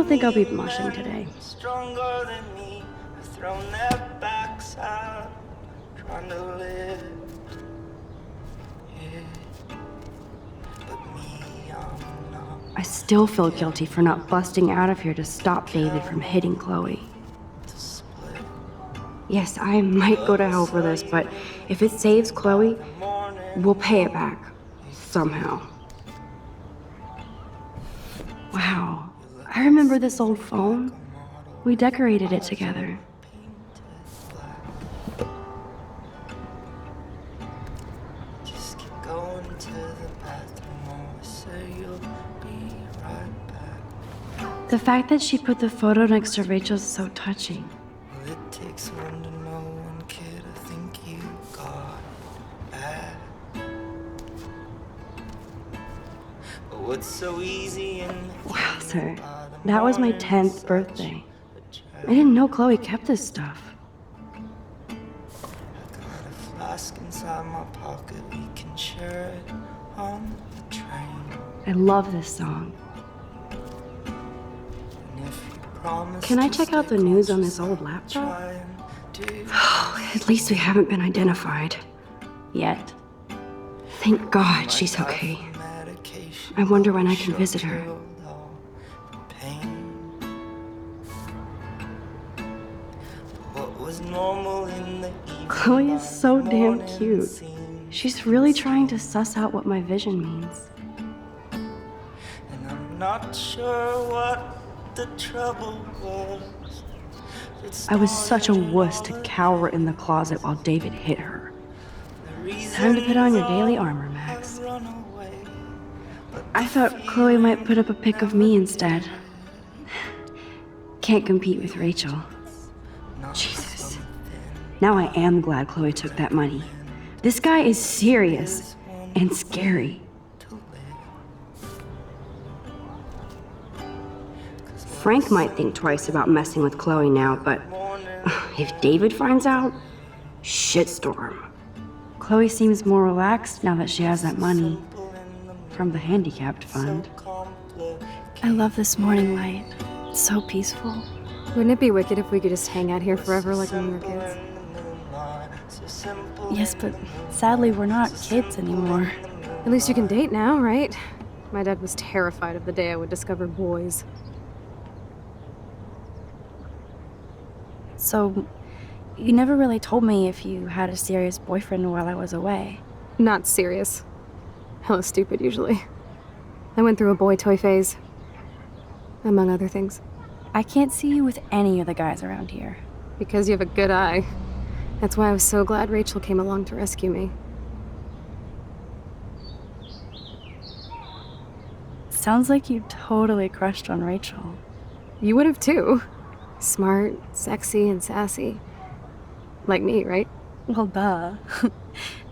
don't think I'll be mushing today. Stronger than me, have thrown their backs out, trying to live. Yeah. But me, I'm not. I still feel guilty for not busting out of here to stop David from hitting Chloe. To split. Yes, I might go to hell for this, but if it saves Chloe, we'll pay it back. Somehow. Wow. I remember this old phone. We decorated it together. Just keep going to the bathroom, always say you'll be right back. The fact that she put the photo next to Rachel's is so touching. Well, it takes one to know one, kid. I think you got bad. But what's so easy in the Wow, sir. That was my 10th birthday. I didn't know Chloe kept this stuff. I got a flask inside my pocket, we can share it on the train. I love this song. And if you promise Can I to check out the stay news on close, this old I'll laptop? try and do At least we haven't been identified. Yet. Thank God she's okay. medication. I wonder when I can visit her. Killed all the pain. What was normal in the evening Chloe is so by the damn morning cute. seemed She's really trying to suss out what my vision means. And I'm not sure what the trouble was. I was such a wuss to cower in the closet while David hit her. Time to put on your daily armor, Max. I thought Chloe might put up a pic of me instead. Can't compete with Rachel. Jesus. Now I am glad Chloe took that money. This guy is serious and scary. Frank might think twice about messing with Chloe now, but if David finds out, shitstorm. Chloe seems more relaxed now that she has that money from the handicapped fund. I love this morning light. It's so peaceful. Wouldn't it be wicked if we could just hang out here forever like when we were kids? Yes, but sadly we're not kids anymore. At least you can date now, right? My dad was terrified of the day I would discover boys. So, you never really told me if you had a serious boyfriend while I was away. Not serious. Hella stupid, usually. I went through a boy toy phase. Among other things. I can't see you with any of the guys around here. Because you have a good eye. That's why I was so glad Rachel came along to rescue me. Sounds like you totally crushed on Rachel. You would have too. Smart, sexy, and sassy. Like me, right? Well, duh.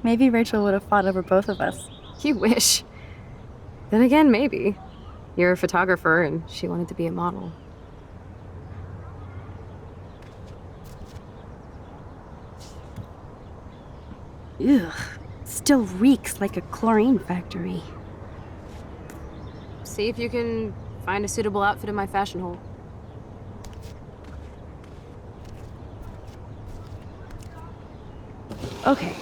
Maybe Rachel would have fought over both of us. You wish. Then again, maybe. You're a photographer and she wanted to be a model. Ugh. Still reeks like a chlorine factory. See if you can find a suitable outfit in my fashion hole. Okay,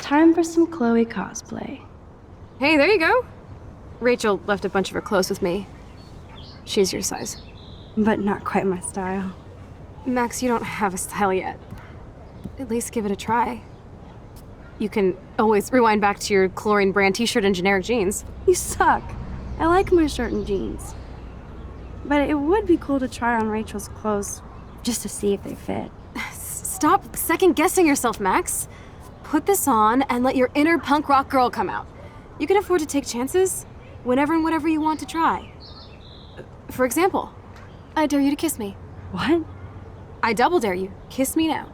time for some Chloe cosplay. Hey, there you go. Rachel left a bunch of her clothes with me. She's your size. But not quite my style. Max, you don't have a style yet. At least give it a try. You can always rewind back to your chlorine brand t-shirt and generic jeans. You suck. I like my shirt and jeans. But it would be cool to try on Rachel's clothes just to see if they fit. Stop second-guessing yourself, Max. Put this on and let your inner punk rock girl come out. You can afford to take chances whenever and whatever you want to try. For example, I dare you to kiss me. What? I double dare you. Kiss me now.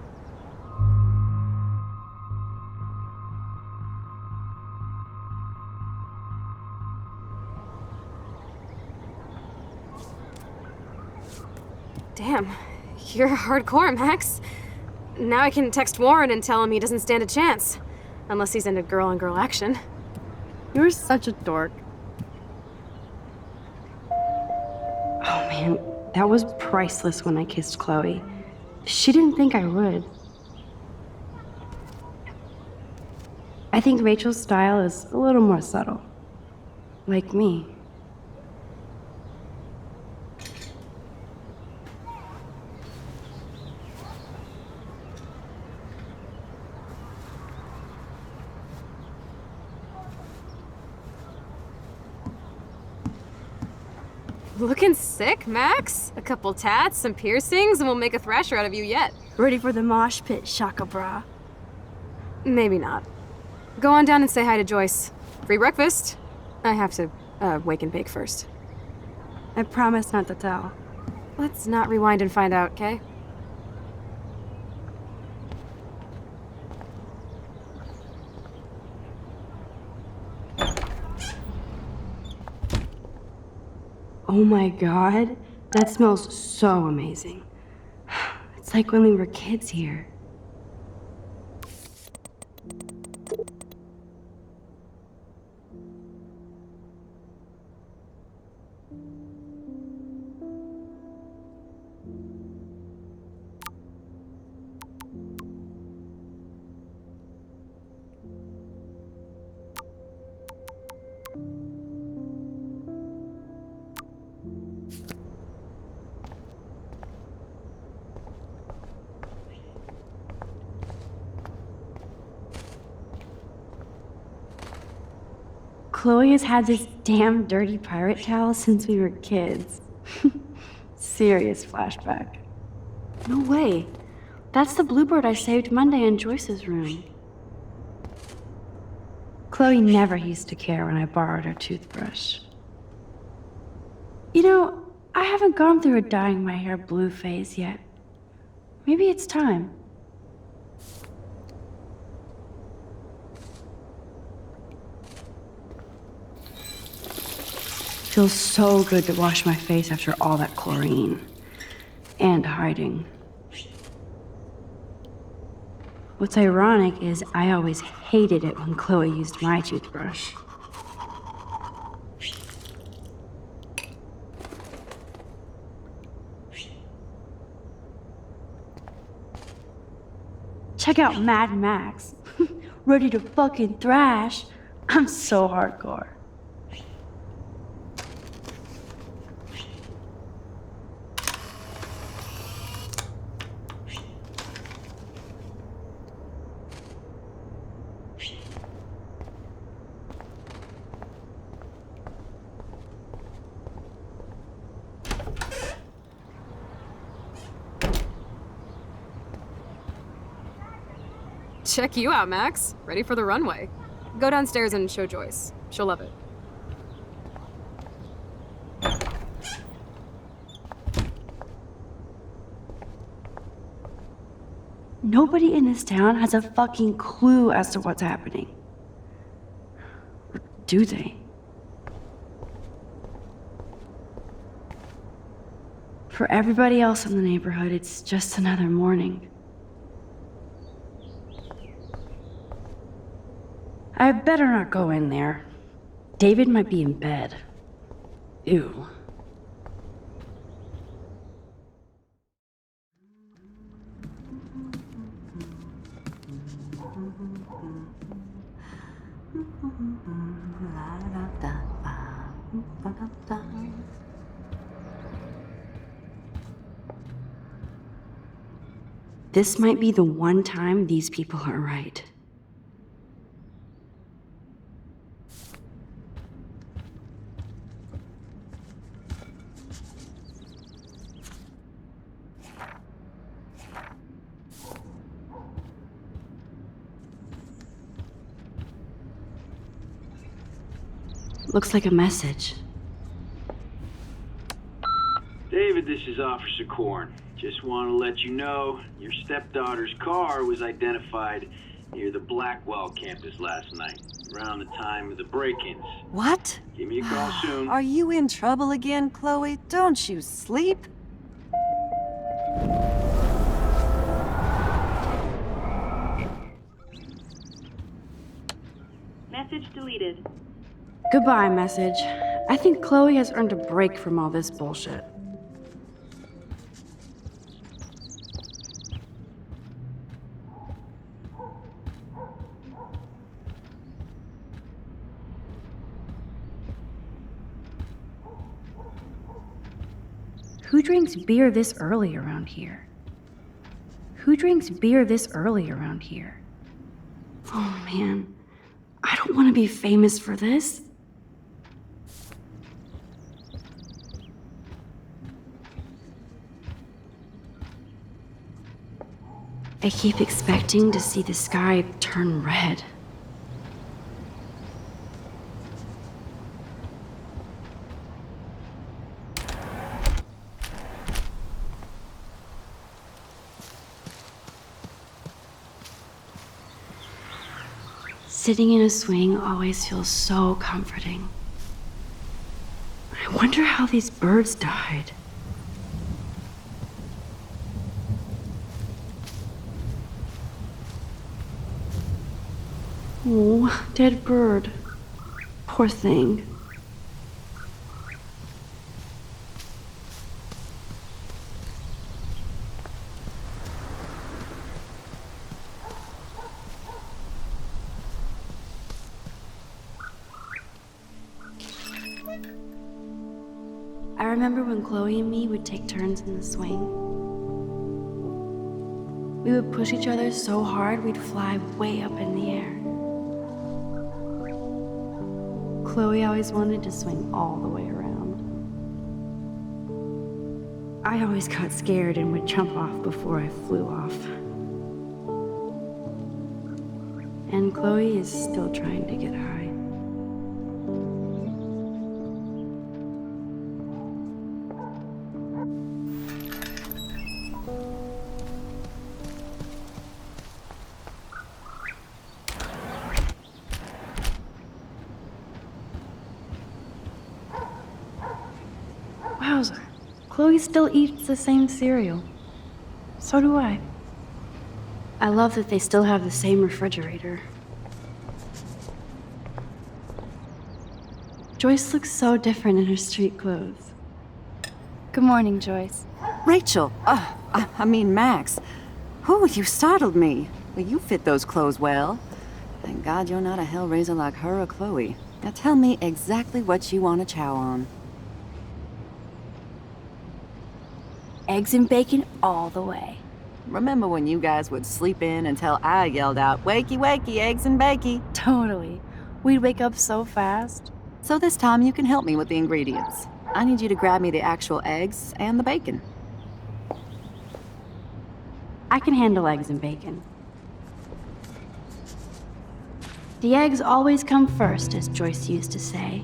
Damn, you're hardcore, Max. Now I can text Warren and tell him he doesn't stand a chance. Unless he's into girl-on-girl action. You're such a dork. Oh man, That was priceless when I kissed Chloe. She didn't think I would. I think Rachel's style is a little more subtle. Like me. Looking sick, Max? A couple tats, some piercings, and we'll make a thrasher out of you yet. Ready for the mosh pit, Shaka Bra. Maybe not. Go on down and say hi to Joyce. Free breakfast. I have to, wake and bake first. I promise not to tell. Let's not rewind and find out, okay? Oh my god, that smells so amazing. It's like when we were kids here. Chloe has had this damn dirty pirate towel since we were kids. Serious flashback. No way. That's the bluebird I saved Monday in Joyce's room. Chloe never used to care when I borrowed her toothbrush. You know, I haven't gone through a dyeing my hair blue phase yet. Maybe it's time. Feels so good to wash my face after all that chlorine. And hiding. What's ironic is I always hated it when Chloe used my toothbrush. Check out Mad Max. Ready to fucking thrash. I'm so hardcore. Check you out, Max. Ready for the runway. Go downstairs and show Joyce. She'll love it. Nobody in this town has a fucking clue as to what's happening. Or do they? For everybody else in the neighborhood, it's just another morning. I better not go in there. David might be in bed. Ew. This might be the one time these people are right. Looks like a message. David, this is Officer Korn. Just want to let you know your stepdaughter's car was identified near the Blackwell campus last night, around the time of the break-ins. What? Give me a call soon. Are you in trouble again, Chloe? Don't you sleep? Message deleted. Goodbye, message. I think Chloe has earned a break from all this bullshit. Who drinks beer this early around here? Who drinks beer this early around here? Oh man, I don't want to be famous for this. I keep expecting to see the sky turn red. Sitting in a swing always feels so comforting. I wonder how these birds died. Oh, dead bird. Poor thing. I remember when Chloe and me would take turns in the swing. We would push each other so hard we'd fly way up in the air. Chloe always wanted to swing all the way around. I always got scared and would jump off before I flew off. And Chloe is still trying to get high. Wowza. Chloe still eats the same cereal. So do I. I love that they still have the same refrigerator. Joyce looks so different in her street clothes. Good morning, Joyce. Rachel! I mean Max. Oh, you startled me. Well, you fit those clothes well. Thank God you're not a hellraiser like her or Chloe. Now tell me exactly what you want to chow on. Eggs and bacon all the way. Remember when you guys would sleep in until I yelled out, "Wakey, wakey, eggs and bakey"? Totally. We'd wake up so fast. So this time you can help me with the ingredients. I need you to grab me the actual eggs and the bacon. I can handle eggs and bacon. The eggs always come first, as Joyce used to say.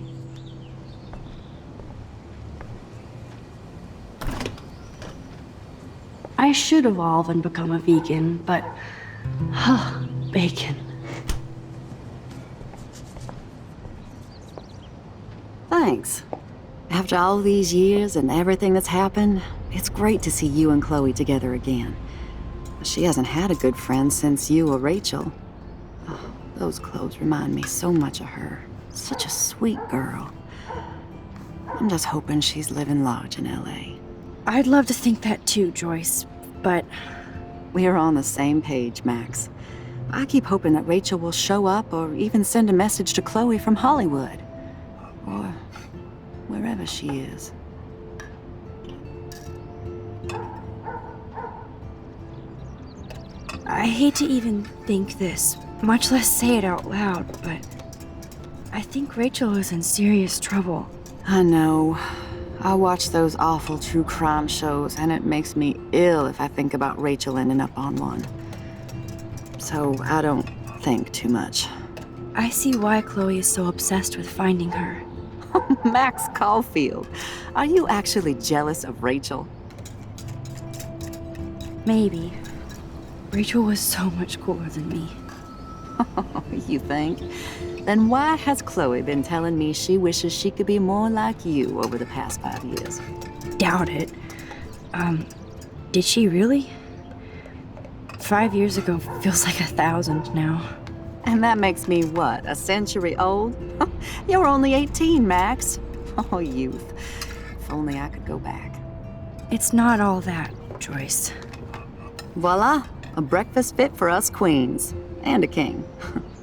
I should evolve and become a vegan, but bacon. Thanks. After all these years and everything that's happened, it's great to see you and Chloe together again. She hasn't had a good friend since you or Rachel. Oh, those clothes remind me so much of her. Such a sweet girl. I'm just hoping she's living large in LA. I'd love to think that too, Joyce, but... We're on the same page, Max. I keep hoping that Rachel will show up or even send a message to Chloe from Hollywood. Or wherever she is. I hate to even think this, much less say it out loud, but I think Rachel is in serious trouble. I know. I watch those awful true crime shows, and it makes me ill if I think about Rachel ending up on one. So I don't think too much. I see why Chloe is so obsessed with finding her. Max Caulfield, are you actually jealous of Rachel? Maybe. Rachel was so much cooler than me. You think? Then why has Chloe been telling me she wishes she could be more like you over the past 5 years? Doubt it. Did she really? 5 years ago feels like 1,000 now. And that makes me what, a century old? You're only 18, Max. Oh, youth. If only I could go back. It's not all that, Joyce. Voila, a breakfast fit for us queens. And a king.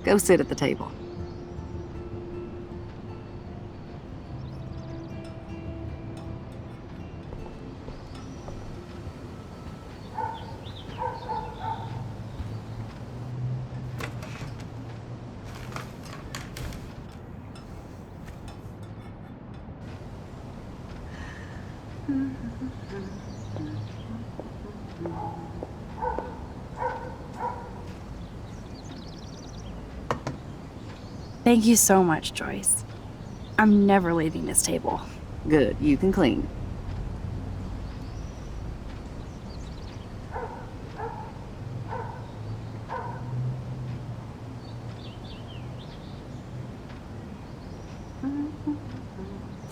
Go sit at the table. Thank you so much, Joyce. I'm never leaving this table. Good, you can clean.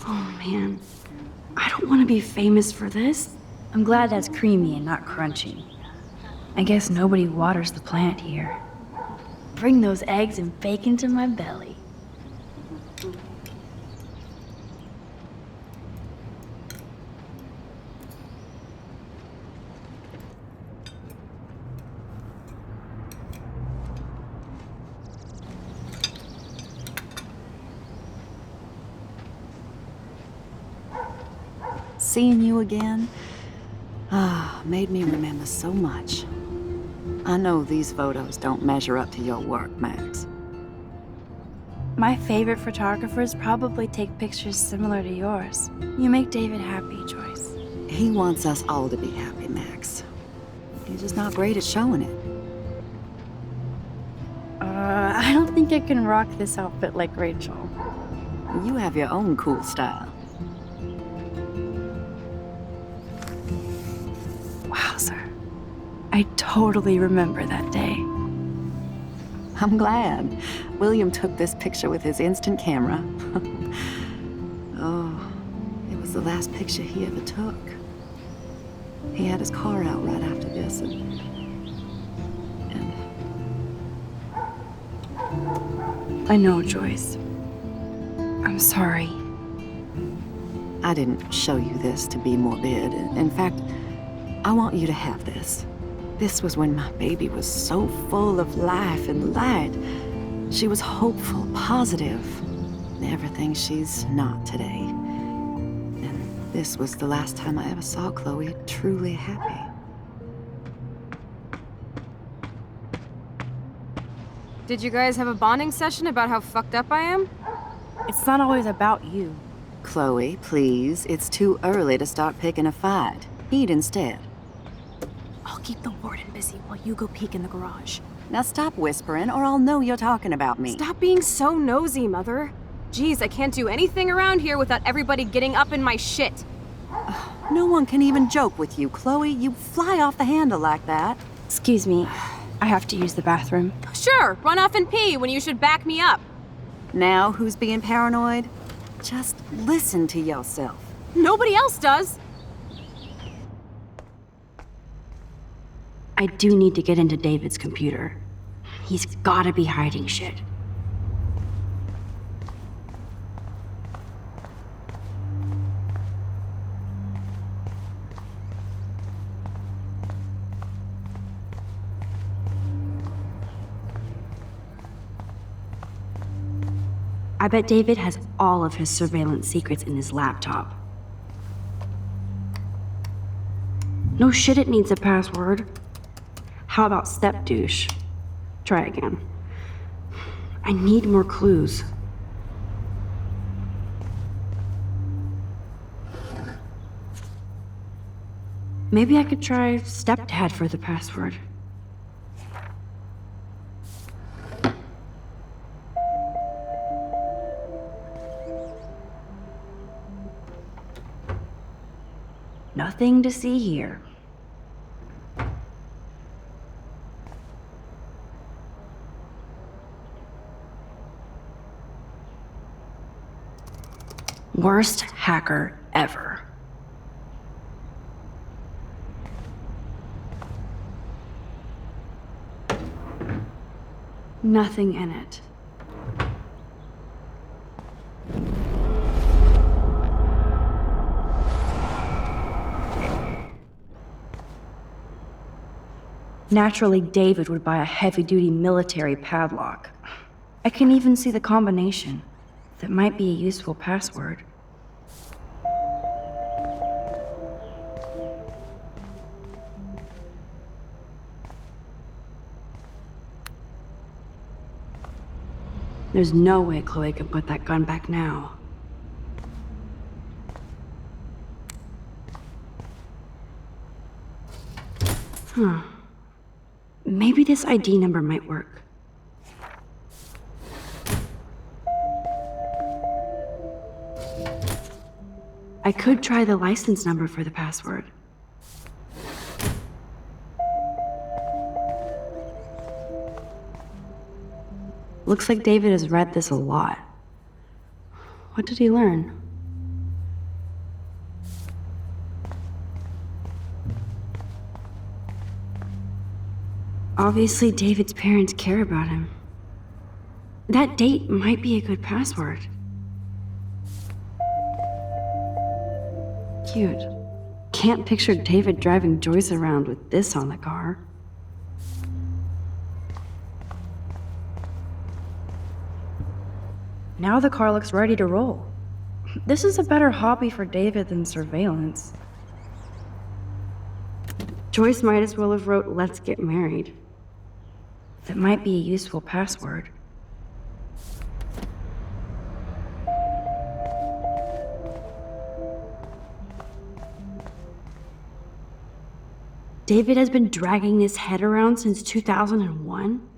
Oh man, I don't want to be famous for this. I'm glad that's creamy and not crunchy. I guess nobody waters the plant here. Bring those eggs and bacon to my belly. Seeing you again, made me remember so much. I know these photos don't measure up to your work, Max. My favorite photographers probably take pictures similar to yours. You make David happy, Joyce. He wants us all to be happy, Max. He's just not great at showing it. I don't think I can rock this outfit like Rachel. You have your own cool style. Wowzer. I totally remember that day. I'm glad. William took this picture with his instant camera. Oh, it was the last picture he ever took. He had his car out right after this, and I know, Joyce. I'm sorry. I didn't show you this to be morbid. In fact, I want you to have this. This was when my baby was so full of life and light. She was hopeful, positive, everything she's not today. And this was the last time I ever saw Chloe truly happy. Did you guys have a bonding session about how fucked up I am? It's not always about you. Chloe, please, it's too early to start picking a fight. Eat instead. I'll keep the warden busy while you go peek in the garage. Now stop whispering or I'll know you're talking about me. Stop being so nosy, Mother. Geez, I can't do anything around here without everybody getting up in my shit. No one can even joke with you, Chloe. You fly off the handle like that. Excuse me. I have to use the bathroom. Sure, run off and pee when you should back me up. Now who's being paranoid? Just listen to yourself. Nobody else does. I do need to get into David's computer. He's gotta be hiding shit. I bet David has all of his surveillance secrets in his laptop. No shit, it needs a password. How about step douche? Try again. I need more clues. Maybe I could try stepdad for the password. Nothing to see here. Worst hacker ever. Nothing in it. Naturally, David would buy a heavy-duty military padlock. I can even see the combination. That might be a useful password. There's no way Chloe can put that gun back now. Maybe this ID number might work. I could try the license number for the password. Looks like David has read this a lot. What did he learn? Obviously, David's parents care about him. That date might be a good password. Cute. Can't picture David driving Joyce around with this on the car. Now the car looks ready to roll. This is a better hobby for David than surveillance. Joyce might as well have wrote, "Let's get married." That might be a useful password. David has been dragging his head around since 2001?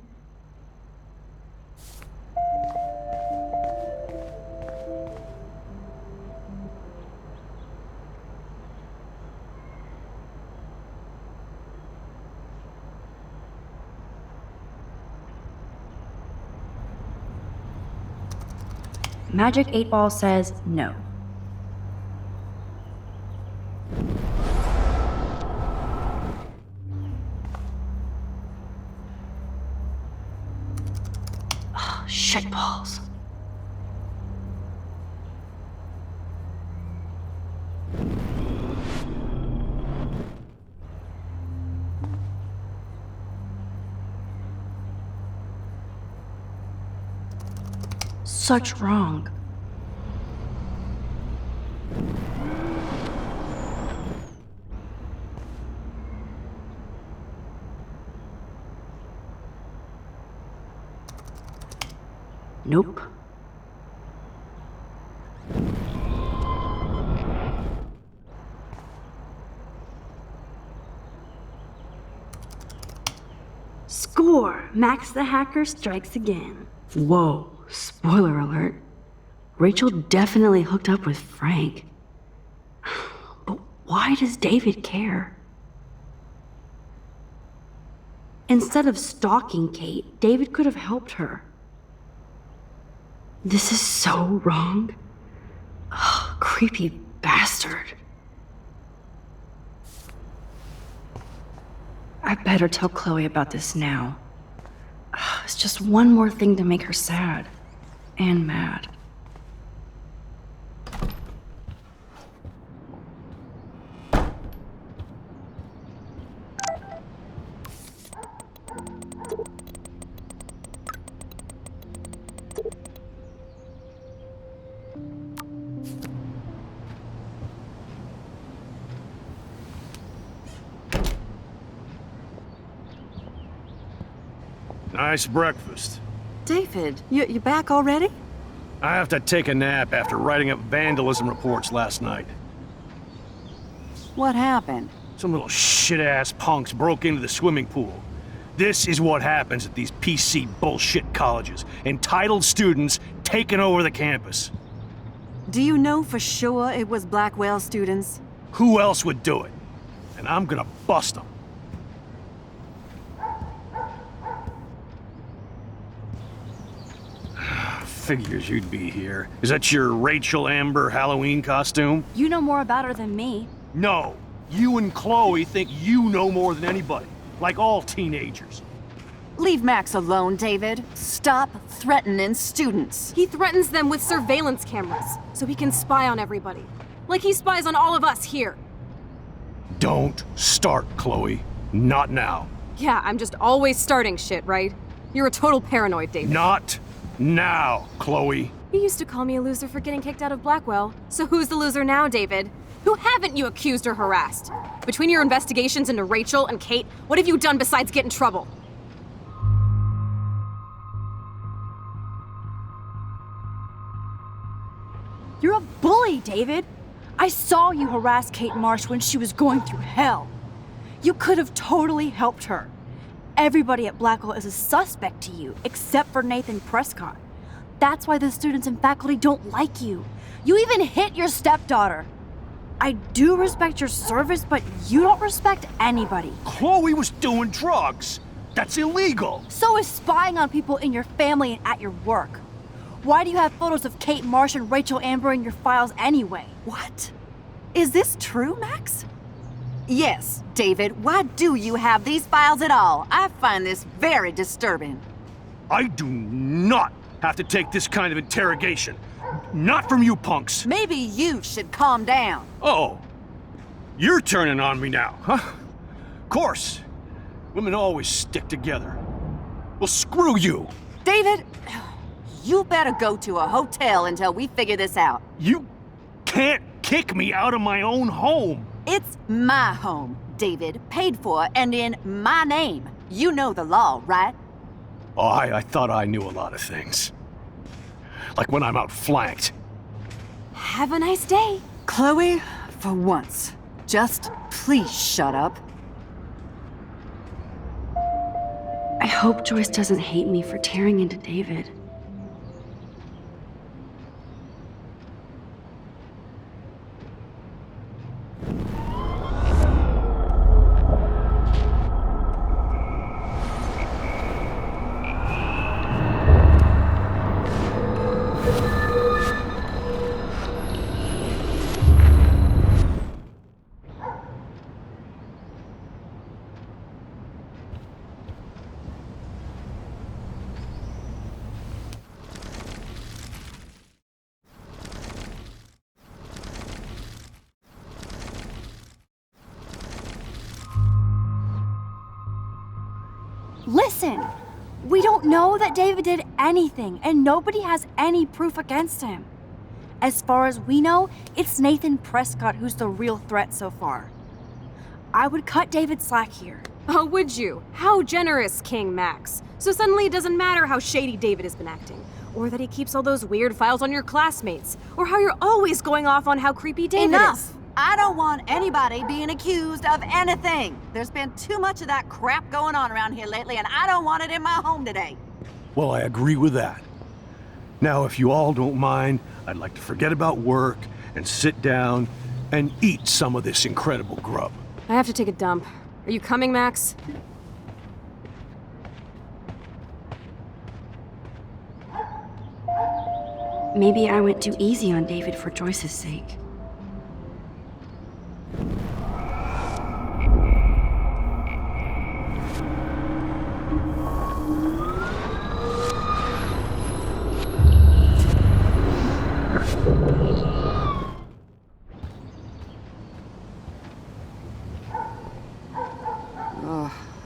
Magic 8 Ball says no. Oh, shit balls. Such wrong. Nope. Score! Max the hacker strikes again. Whoa. Spoiler alert. Rachel definitely hooked up with Frank. But why does David care? Instead of stalking Kate, David could have helped her. This is so wrong. Ugh, creepy bastard. I better tell Chloe about this now. Ugh, it's just one more thing to make her sad. And mad. Nice breakfast. David, you back already? I have to take a nap after writing up vandalism reports last night. What happened? Some little shit-ass punks broke into the swimming pool. This is what happens at these PC bullshit colleges. Entitled students taking over the campus. Do you know for sure it was Blackwell students? Who else would do it? And I'm gonna bust them. Figures you'd be here. Is that your Rachel Amber Halloween costume? You know more about her than me. No. You and Chloe think you know more than anybody. Like all teenagers. Leave Max alone, David. Stop threatening students. He threatens them with surveillance cameras, so he can spy on everybody. Like he spies on all of us here. Don't start, Chloe. Not now. Yeah, I'm just always starting shit, right? You're a total paranoid, David. Not now, Chloe. You used to call me a loser for getting kicked out of Blackwell. So who's the loser now, David? Who haven't you accused or harassed? Between your investigations into Rachel and Kate, what have you done besides get in trouble? You're a bully, David. I saw you harass Kate Marsh when she was going through hell. You could have totally helped her. Everybody at Blackwell is a suspect to you, except for Nathan Prescott. That's why the students and faculty don't like you. You even hit your stepdaughter. I do respect your service, but you don't respect anybody. Chloe was doing drugs. That's illegal. So is spying on people in your family and at your work. Why do you have photos of Kate Marsh and Rachel Amber in your files anyway? What? Is this true, Max? Yes, David. Why do you have these files at all? I find this very disturbing. I do not have to take this kind of interrogation. Not from you punks. Maybe you should calm down. Oh, you're turning on me now, huh? Of course. Women always stick together. Well, screw you. David, you better go to a hotel until we figure this out. You can't kick me out of my own home. It's my home, David, paid for and in my name. You know the law, right? Oh, I thought I knew a lot of things. Like when I'm outflanked. Have a nice day. Chloe, for once, just please shut up. I hope Joyce doesn't hate me for tearing into David. Listen, we don't know that David did anything, and nobody has any proof against him. As far as we know, it's Nathan Prescott who's the real threat so far. I would cut David slack here. Oh, would you? How generous, King Max. So suddenly it doesn't matter how shady David has been acting, or that he keeps all those weird files on your classmates, or how you're always going off on how creepy David Enough! is. I don't want anybody being accused of anything. There's been too much of that crap going on around here lately, and I don't want it in my home today. Well, I agree with that. Now, if you all don't mind, I'd like to forget about work and sit down and eat some of this incredible grub. I have to take a dump. Are you coming, Max? Maybe I went too easy on David for Joyce's sake.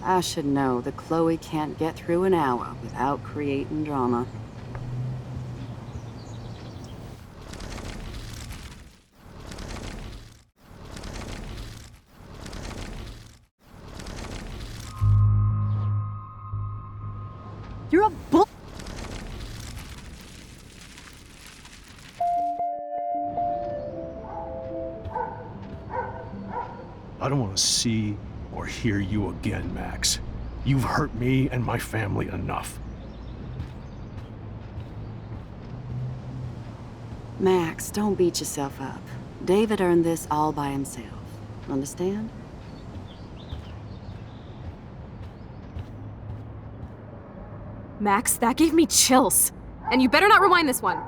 I should know that Chloe can't get through an hour without creating drama. You're a bull. I don't want to see or hear you again, Max. You've hurt me and my family enough. Max, don't beat yourself up. David earned this all by himself. Understand? Max, that gave me chills. And you better not rewind this one.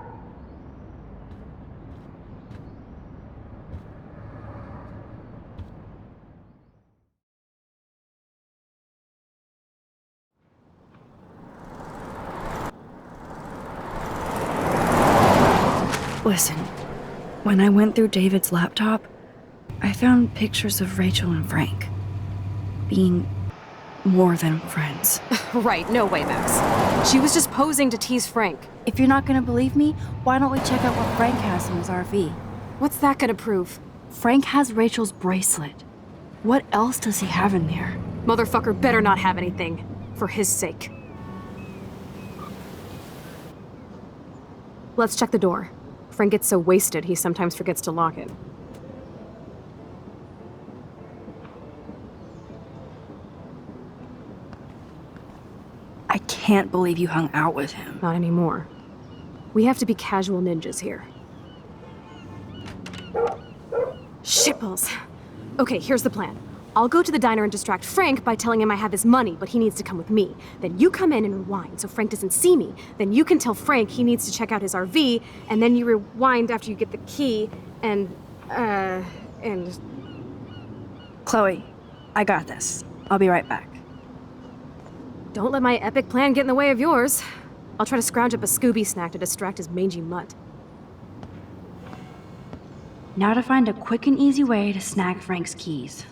Listen, when I went through David's laptop, I found pictures of Rachel and Frank being more than friends. Right, no way, Max. She was just posing to tease Frank. If you're not gonna believe me, why don't we check out what Frank has in his RV? What's that gonna prove? Frank has Rachel's bracelet. What else does he have in there? Motherfucker better not have anything. For his sake. Let's check the door. Frank gets so wasted, he sometimes forgets to lock it. can't believe you hung out with him. Not anymore. We have to be casual ninjas here. Shitballs. Okay, here's the plan. I'll go to the diner and distract Frank by telling him I have his money, but he needs to come with me. Then you come in and rewind so Frank doesn't see me. Then you can tell Frank he needs to check out his RV, and then you rewind after you get the key, and... Chloe, I got this. I'll be right back. Don't let my epic plan get in the way of yours. I'll try to scrounge up a Scooby snack to distract his mangy mutt. Now to find a quick and easy way to snag Frank's keys.